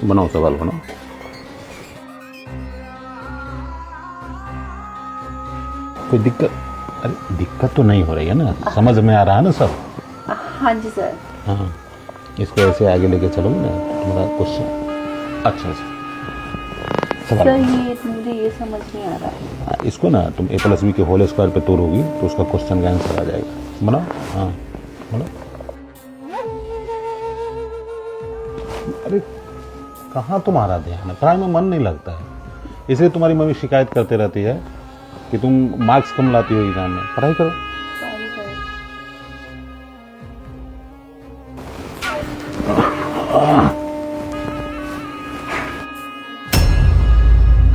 बनाओ, सवाल बनाओ। कोई दिक्कत? अरे दिक्कत तो नहीं हो रही है ना? समझ में आ रहा है ना सब? हाँ जी सर। हाँ, इसको ऐसे आगे लेके चलोगे ना तुम्हारा क्वेश्चन। अच्छा सवाल। सर ये मुझे ये समझ नहीं आ रहा है। इसको ना तुम a+b के होल स्क्वायर पे तोड़ोगी तो उसका क्वेश्चन का आंसर आ जाएगा। बनाओ। हाँ बनाओ। अरे कहाँ तुम्हारा ध्यान है? पढ़ाई में मन नहीं लगता है, इसलिए तुम्हारी मम्मी शिकायत करते रहती है कि तुम मार्क्स कम लाती हो एग्जाम में। पढ़ाई करो। Sorry sir.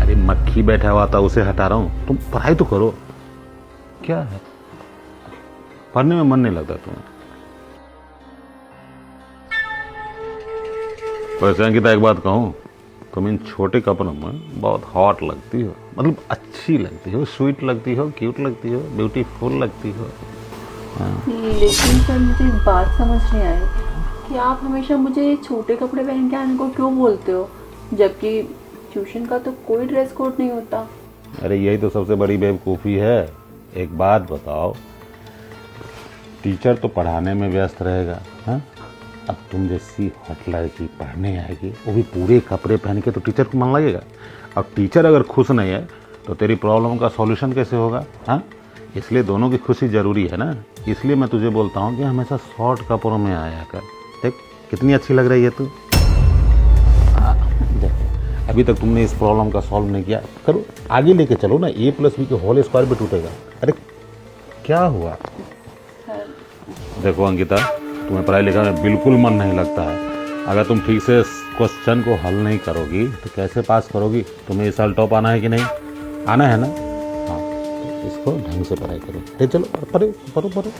अरे मक्खी बैठा हुआ था उसे हटा रहा हूँ, तुम पढ़ाई तो करो। क्या है, पढ़ने में मन नहीं लगता तुम्हें? वैसे अंकिता एक बात कहूँ, तुम इन छोटे कपड़ों में बहुत हॉट लगती हो, मतलब अच्छी लगती हो, स्वीट लगती हो, क्यूट लगती हो, ब्यूटीफुल लगती हो। लेकिन सर मुझे एक बात समझ नहीं आई कि आप हमेशा मुझे छोटे कपड़े पहन के आने को क्यों बोलते हो, जबकि ट्यूशन का तो कोई ड्रेस कोड नहीं होता। अरे यही तो सबसे बड़ी बेवकूफ़ी है। एक बात बताओ, टीचर तो पढ़ाने में व्यस्त रहेगा, हाँ? अब तुम जैसी हॉट लड़की पढ़ने आएगी, वो भी पूरे कपड़े पहन के, तो टीचर को मन लगेगा। अब टीचर अगर खुश नहीं है तो तेरी प्रॉब्लम का सॉल्यूशन कैसे होगा? हाँ, इसलिए दोनों की खुशी ज़रूरी है ना। इसलिए मैं तुझे बोलता हूँ कि हमेशा शॉर्ट कपड़ों में आया कर। देख कितनी अच्छी लग रही है तू। देखो अभी तक तुमने इस प्रॉब्लम का सॉल्व नहीं किया, करो आगे लेके चलो ना। a+b के होल स्क्वायर भी टूटेगा। अरे क्या हुआ? देखो अंकिता, तुम्हें पढ़ाई लिखाई में बिल्कुल मन नहीं लगता है। अगर तुम ठीक से क्वेश्चन को हल नहीं करोगी तो कैसे पास करोगी? तुम्हें इस साल टॉप आना है कि नहीं? आना है ना? हाँ, तो इसको ढंग से पढ़ाई करो। ठीक, चलो पढ़ो पढ़ो पढ़ो।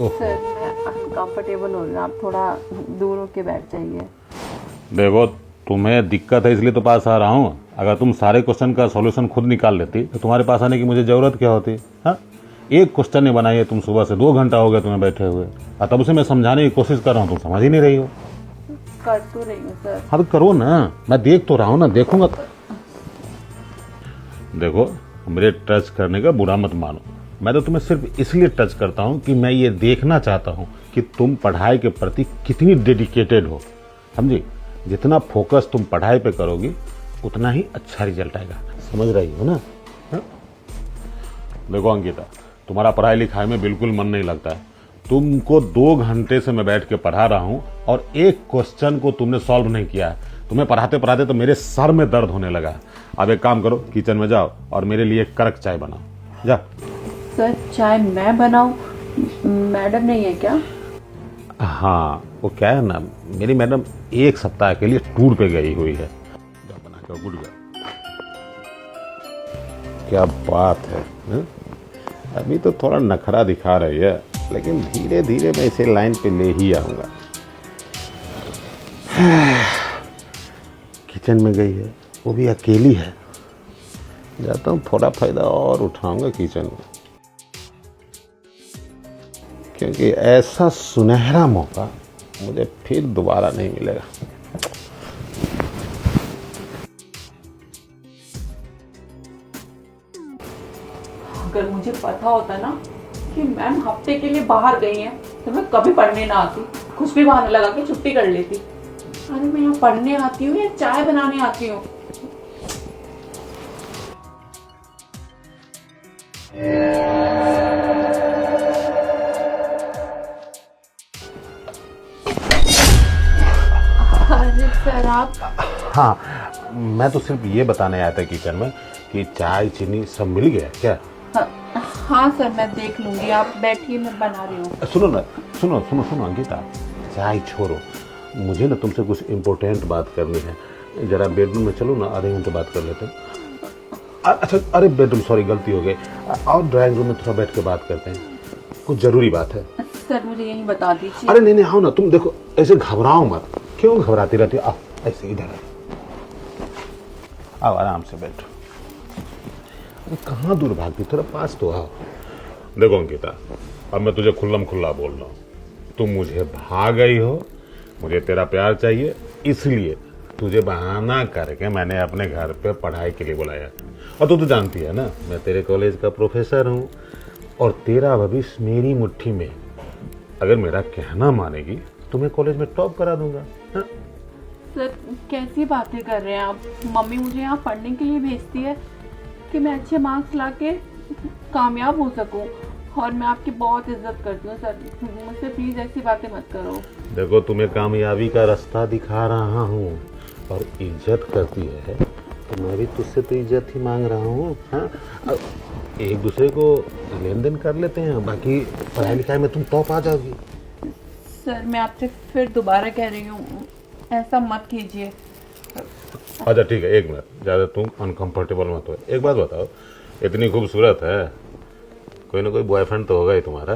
सर मैं अनकंफर्टेबल हो रही हूँ, आप थोड़ा दूर होके बैठ जाइए। देखो तुम्हें दिक्कत है इसलिए तो पास आ रहा हूँ। अगर तुम सारे क्वेश्चन का सॉल्यूशन खुद निकाल लेती तो तुम्हारे पास आने की मुझे ज़रूरत क्या होती? हाँ, एक क्वेश्चन नहीं बनाई है तुम, सुबह से 2 घंटा हो गया तुम्हें बैठे हुए, और तब उसे मैं समझाने की कोशिश कर रहा हूँ, तुम समझ ही नहीं रही हो। कर तो रही हूँ सर। हाँ तो करो ना, मैं देख तो रहा हूँ ना, देखूंगा। देखो मेरे टच करने का बुरा मत मानो, मैं तो तुम्हें सिर्फ इसलिए टच करता हूँ कि मैं ये देखना चाहता हूँ कि तुम पढ़ाई के प्रति कितनी डेडिकेटेड हो, समझी? जितना फोकस तुम पढ़ाई पे करोगी उतना ही अच्छा रिजल्ट आएगा, समझ रही हो ना? हा? देखो अंकिता, तुम्हारा पढ़ाई लिखाई में बिल्कुल मन नहीं लगता है। तुमको 2 घंटे से मैं बैठ के पढ़ा रहा हूँ और एक क्वेश्चन को तुमने सॉल्व नहीं किया है। तुम्हें पढ़ाते पढ़ाते तो मेरे सर में दर्द होने लगा। अब एक काम करो, किचन में जाओ और मेरे लिए कड़क चाय बनाओ। जा। सर चाय मैं बनाऊं? मैडम नहीं है क्या? हाँ, वो क्या है ना, मेरी मैडम 1 सप्ताह के लिए टूर पे गई हुई है। जा बना के गुड गर्ल। क्या बात है, है? अभी तो थोड़ा नखरा दिखा रही है, लेकिन धीरे धीरे मैं इसे लाइन पे ले ही आऊंगा। किचन में गई है, वो भी अकेली है। जाता हूँ, थोड़ा फायदा और उठाऊंगा किचन में, क्योंकि ऐसा सुनहरा मौका मुझे फिर दोबारा नहीं मिलेगा। अगर मुझे पता होता ना कि मैम हफ्ते के लिए बाहर गई हैं तो मैं कभी पढ़ने ना आती, कुछ भी बहाना लगा के छुट्टी कर लेती। अरे मैं यहाँ पढ़ने आती हूँ या चाय बनाने आती हूँ? अरे सर आप। हाँ, मैं तो सिर्फ ये बताने आया था किचन में कि चाय चीनी सब मिल गया क्या? हाँ सर मैं देख लूंगी, आप बैठिए मैं बना रही हूँ। सुनो ना, सुनो सुनो सुनो अंकिता, चाय छोड़ो, मुझे ना तुमसे कुछ इम्पोर्टेंट बात करनी है। जरा बेडरूम में चलो ना, आधे घंटे बात कर लेते हैं। अच्छा, अरे बेडरूम, सॉरी गलती हो गई। और ड्राइंग रूम में थोड़ा बैठ के बात करते हैं, कुछ जरूरी बात है। सर मुझे यही बता दीजिए। अरे नहीं नहीं, आओ ना, तुम देखो ऐसे घबराओ मत, क्यों घबराती रहती हो? आओ ऐसे इधर आओ, आराम से बैठो। अरे कहाँ दूर भागती, थोड़ा पास तो आओ। देखो अंकिता, अब मैं तुझे खुल्लम खुल्ला बोल रहा हूँ, तुम मुझे भाग गई हो, मुझे तेरा प्यार चाहिए, इसलिए तुझे बहाना करके मैंने अपने घर पे पढ़ाई के लिए बुलाया। और तू तो जानती है ना, मैं तेरे कॉलेज का प्रोफेसर हूँ और तेरा भविष्य मेरी मुट्ठी में। अगर मेरा कहना मानेगी तो मैं कॉलेज में टॉप करा दूंगा। हाँ? सर कैसी बातें कर रहे हैं आप? मम्मी मुझे यहाँ पढ़ने के लिए भेजती है कि मैं अच्छे मार्क्स लाके कामयाब हो सकूं, और मैं आपकी बहुत इज्जत करती हूँ सर, मुझसे प्लीज ऐसी बातें मत करो। देखो, तुम्हें कामयाबी का रास्ता दिखा रहा हूँ और इज्जत करती है तो मैं भी तुझसे तो इज्जत ही मांग रहा हूँ। हाँ, अब एक दूसरे को लेन देन कर लेते हैं, बाकी पढ़ाई लिखाई में तुम टॉप आ जाओगी। सर मैं आपसे फिर दोबारा कह रही हूँ, ऐसा मत कीजिए। अच्छा ठीक है, एक मिनट, ज़्यादा तुम अनकंफर्टेबल मत हो। एक बात बताओ, इतनी खूबसूरत है, कोई ना कोई बॉयफ्रेंड तो होगा ही तुम्हारा?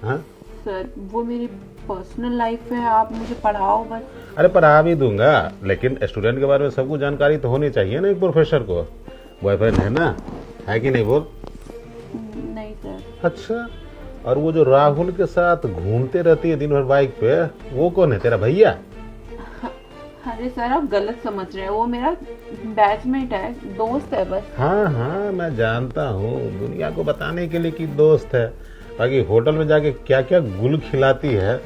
हाँ सर वो मेरी पर्सनल लाइफ है, आप मुझे पढ़ाओ बस। अरे पढ़ा भी दूंगा, लेकिन स्टूडेंट के बारे में सब कुछ जानकारी तो होनी चाहिए ना एक प्रोफेसर को। बॉयफ्रेंड है ना, है कि नहीं बोल? नहीं सर। अच्छा, और वो जो राहुल के साथ घूमते रहती है दिन भर बाइक पे, वो कौन है, तेरा भैया? अरे सर आप गलत समझ रहे हैं, वो मेरा बैचमेट है, दोस्त है बस। हाँ हाँ मैं जानता हूँ, दुनिया को बताने के लिए कि दोस्त है, बाकी होटल में जाके क्या क्या गुल खिलाती है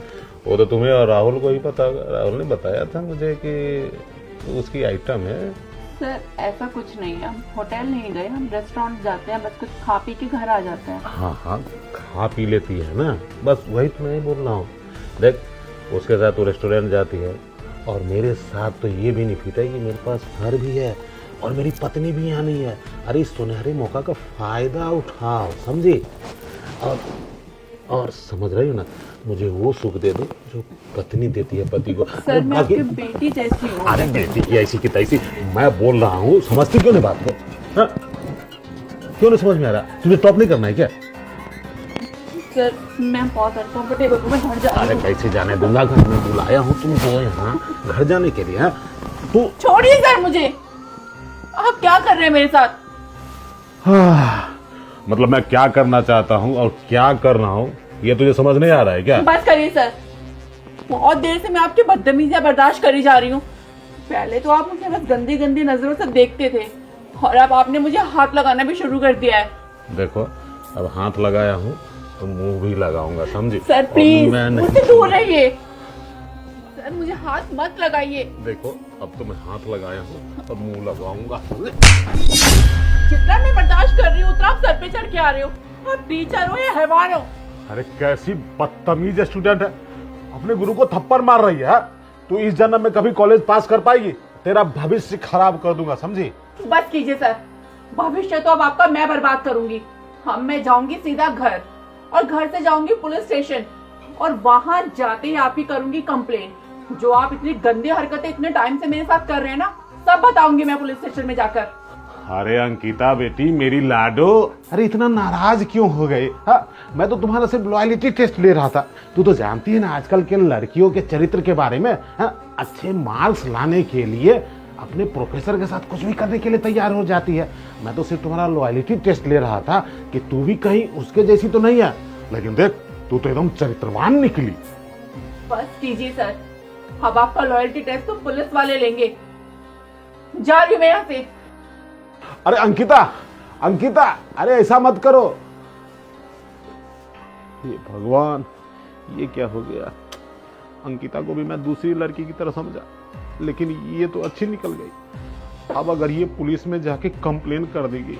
वो तो तुम्हें और राहुल को ही पता होगा। राहुल ने बताया था मुझे कि उसकी आइटम है। सर ऐसा कुछ नहीं है, हम होटल नहीं गए, हम रेस्टोरेंट जाते हैं, बस कुछ खा पी के घर आ जाते हैं। हाँ हाँ, खा पी लेती है ना, बस वही तो मैं बोल रहा हूँ। देख, उसके साथ तो रेस्टोरेंट जाती है और मेरे साथ तो ये बेनिफिट है कि मेरे पास घर भी है और मेरी पत्नी भी यहाँ नहीं है। अरे इस सुनहरे मौका का फायदा उठाओ, समझी? और समझ रही हो ना, मुझे वो सुख दे दो जो पत्नी देती है पति को। सर मैं आपकी बेटी जैसी हूँ। अरे बेटी की ऐसी की तैसी, मैं बोल रहा हूँ, समझती क्यों नहीं बात को? हाँ? क्यों नहीं समझ में आ रहा? तुझे टॉप नहीं करना है क्या? सर मैं बहुत अनकंफर्टेबल हूँ, मैं घर जा रही अरे हूँ। कैसे जाने दूंगा, घर में बुलाया हूँ तुमको यहाँ घर जाने के लिए। हाँ? तू छोड़िए सर मुझे, आप क्या कर रहे हैं मेरे साथ? मतलब मैं क्या करना चाहता हूँ और क्या कर रहा हूँ ये तुझे समझ नहीं आ रहा है क्या? बस करिए सर, बहुत देर से मैं आपकी बदतमीजियां बर्दाश्त करी जा रही हूँ। पहले तो आप मुझे बस गंदी गंदी नजरों से देखते थे, और अब आपने मुझे हाथ लगाना भी शुरू कर दिया है। देखो, अब हाथ लगाया हूँ तो मुंह भी लगाऊंगा, समझी? सर प्लीज मैं मुझसे दूर रहिए, सर मुझे हाथ मत लगाइए। देखो, अब तो मैं हाथ लगाया हूँ और मुंह लगाऊंगा। जितना मैं बर्दाश्त कर रही हूँ उतना आप सर पे चढ़ के आ रहे हो। आप टीचर हो या हैवान हो? अरे कैसी बदतमीज स्टूडेंट है, अपने गुरु को थप्पड़ मार रही है। तू इस जन्म में कभी कॉलेज पास कर पाएगी? तेरा भविष्य खराब कर दूंगा, समझी? बस कीजिए सर, भविष्य तो अब आपका मैं बर्बाद करूंगी। मैं जाऊंगी सीधा घर, और घर से जाऊंगी पुलिस स्टेशन, और वहां जाते ही आप ही करूंगी कंप्लेन। जो आप इतनी गंदी हरकतें इतने टाइम से मेरे साथ कर रहे हैं ना, सब बताऊंगी मैं पुलिस स्टेशन में जाकर। अरे अंकिता बेटी, मेरी लाडो, अरे इतना नाराज क्यों हो गए? हाँ, मैं तो तुम्हारा सिर्फ लॉयलिटी टेस्ट ले रहा था। तू तो जानती है ना आजकल के लड़कियों के चरित्र के बारे में। हाँ, अच्छे मार्क्स लाने के लिए अपने प्रोफेसर के साथ कुछ भी करने के लिए तैयार हो जाती है। मैं तो सिर्फ तुम्हारा लॉयलिटी टेस्ट ले रहा था कि तू भी कहीं उसके जैसी तो नहीं है, लेकिन देख तू तो एकदम चरित्रवान निकली। बस कीजिए सर, अब आपका लॉयल्टी टेस्ट तो पुलिस वाले लेंगे। जा रही हूँ मैं यहाँ से। अरे अंकिता, अंकिता, अरे ऐसा मत करो। ये भगवान, ये क्या हो गया? अंकिता को भी मैं दूसरी लड़की की तरह समझा, लेकिन ये तो अच्छी निकल गई। अब अगर ये पुलिस में जाके कंप्लेन कर देगी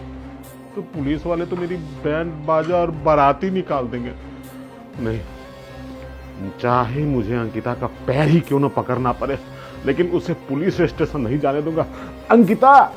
तो पुलिस वाले तो मेरी बैंड बाजा और बाराती निकाल देंगे। नहीं, चाहे मुझे अंकिता का पैर ही क्यों न पकड़ना पड़े, लेकिन उसे पुलिस स्टेशन नहीं जाने दूंगा। अंकिता,